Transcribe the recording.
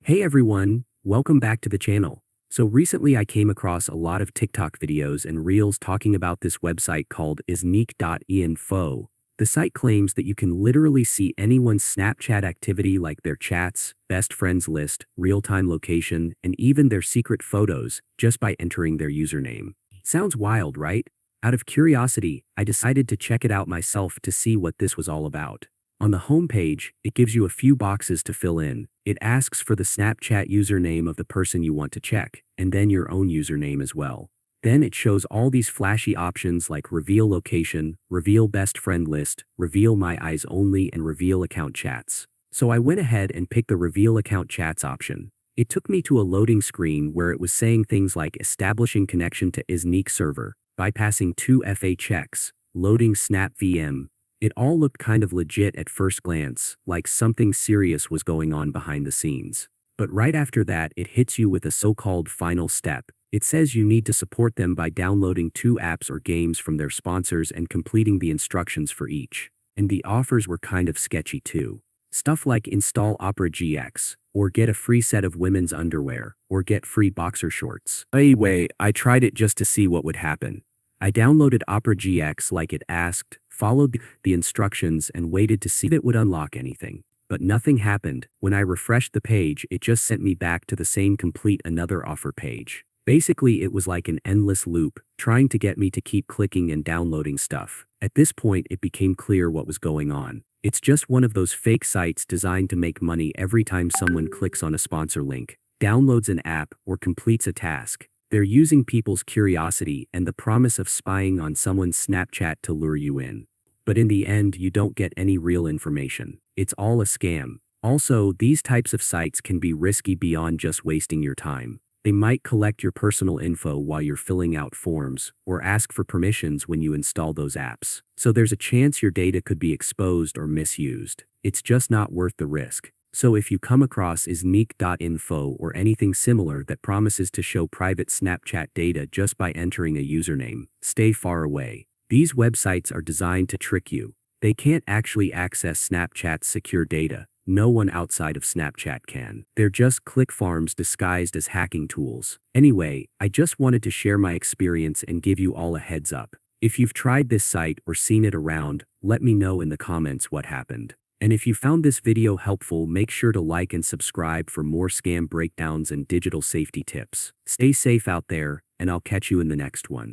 Hey everyone, welcome back to the channel. So recently I came across a lot of TikTok videos and reels talking about this website called iSneak.info. The site claims that you can literally see anyone's Snapchat activity like their chats, best friends list, real-time location, and even their secret photos just by entering their username. Sounds wild, right? Out of curiosity, I decided to check it out myself to see what this was all about. On the home page, it gives you a few boxes to fill in. It asks for the Snapchat username of the person you want to check, and then your own username as well. Then it shows all these flashy options like reveal location, reveal best friend list, reveal my eyes only, and reveal account chats. So I went ahead and picked the reveal account chats option. It took me to a loading screen where it was saying things like establishing connection to iSneak server, bypassing 2FA checks, loading Snap VM. It all looked kind of legit at first glance, like something serious was going on behind the scenes. But right after that, it hits you with a so-called final step. It says you need to support them by downloading 2 apps or games from their sponsors and completing the instructions for each. And the offers were kind of sketchy too. Stuff like install Opera GX, or get a free set of women's underwear, or get free boxer shorts. Anyway, I tried it just to see what would happen. I downloaded Opera GX like it asked, followed the instructions, and waited to see if it would unlock anything. But nothing happened. When I refreshed the page, it just sent me back to the same complete another offer page. Basically, it was like an endless loop, trying to get me to keep clicking and downloading stuff. At this point, it became clear what was going on. It's just one of those fake sites designed to make money every time someone clicks on a sponsor link, downloads an app, or completes a task. They're using people's curiosity and the promise of spying on someone's Snapchat to lure you in. But in the end, you don't get any real information. It's all a scam. Also, these types of sites can be risky beyond just wasting your time. They might collect your personal info while you're filling out forms, or ask for permissions when you install those apps. So there's a chance your data could be exposed or misused. It's just not worth the risk. So if you come across iSneak.info or anything similar that promises to show private Snapchat data just by entering a username, stay far away. These websites are designed to trick you. They can't actually access Snapchat's secure data. No one outside of Snapchat can. They're just click farms disguised as hacking tools. Anyway, I just wanted to share my experience and give you all a heads up. If you've tried this site or seen it around, let me know in the comments what happened. And if you found this video helpful, make sure to like and subscribe for more scam breakdowns and digital safety tips. Stay safe out there, and I'll catch you in the next one.